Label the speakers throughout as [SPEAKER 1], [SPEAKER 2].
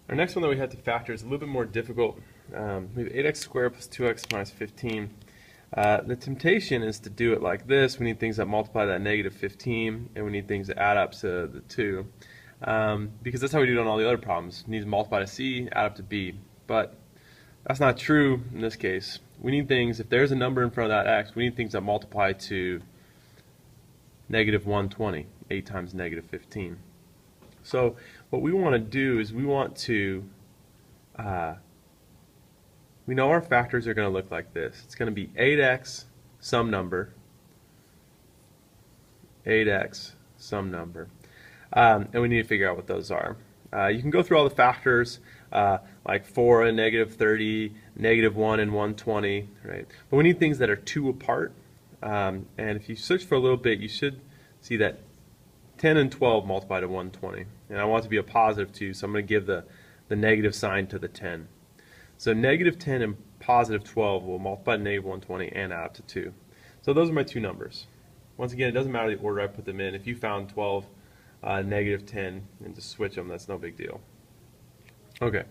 [SPEAKER 1] Our next one that we have to factor is a little bit more difficult. We have 8x squared plus 2x minus 15. The temptation is to do it like this. We need things that multiply that negative 15, and we need things that add up to the 2. Because that's how we do it on all the other problems. We need to multiply to c, add up to b. But that's not true in this case. We need things, if there's a number in front of that x, we need things that multiply to negative 120, 8 times negative 15. So what we want to do is we want to, we know our factors are going to look like this. It's going to be 8x some number, 8x some number, and we need to figure out what those are. You can go through all the factors, like 4 and negative 30, negative 1 and 120, right? But we need things that are 2 apart, and if you search for a little bit, you should see that 10 and 12 multiply to 120, and I want it to be a positive 2, so I'm going to give the negative sign to the 10. So negative 10 and positive 12 will multiply to negative 120 and add up to 2. So those are my two numbers. Once again, it doesn't matter the order I put them in. If you found 12, negative 10, and just switch them, that's no big deal. Okay,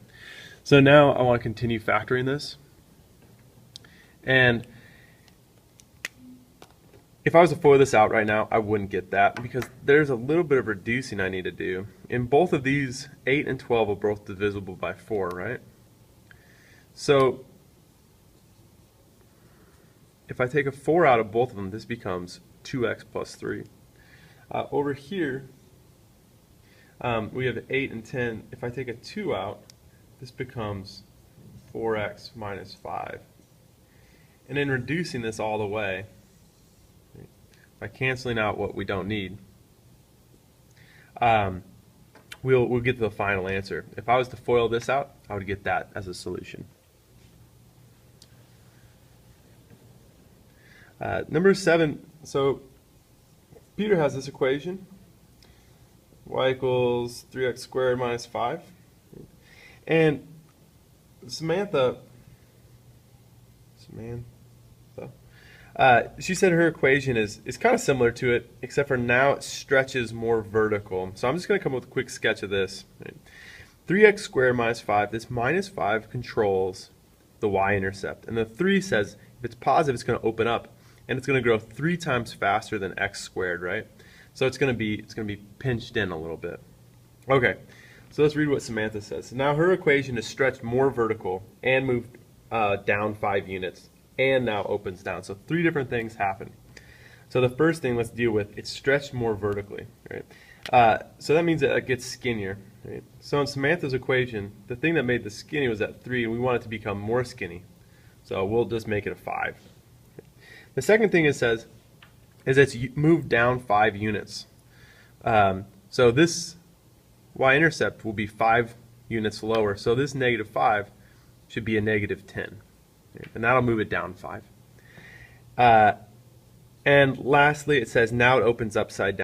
[SPEAKER 1] so now I want to continue factoring this. And if I was to FOIL this out right now, I wouldn't get that because there's a little bit of reducing I need to do. In both of these, 8 and 12 are both divisible by 4, right? So if I take a 4 out of both of them, this becomes 2x plus 3. Over here, we have 8 and 10. If I take a 2 out, this becomes 4x minus 5. And in reducing this all the way, by canceling out what we don't need, we'll get to the final answer. If I was to FOIL this out, I would get that as a solution. Number 7, so Peter has this equation, y equals 3x squared minus 5. And Samantha, she said her equation is kind of similar to it, except for now it stretches more vertical. So I'm just going to come up with a quick sketch of this. 3x squared minus 5, this minus 5 controls the y-intercept. And the 3 says if it's positive, it's going to open up, and it's going to grow 3 times faster than x squared, right? So it's going to be pinched in a little bit. Okay, so let's read what Samantha says. So now her equation is stretched more vertical and moved down 5 units, and now opens down. So 3 different things happen. So the first thing let's deal with, it's stretched more vertically, right? So that means that it gets skinnier, right? So in Samantha's equation, the thing that made the skinny was that 3, and we want it to become more skinny. So we'll just make it a 5. The second thing it says is it's moved down 5 units. So this y-intercept will be 5 units lower. So this negative 5 should be a negative 10. And that'll move it down 5. And lastly, it says now it opens upside down.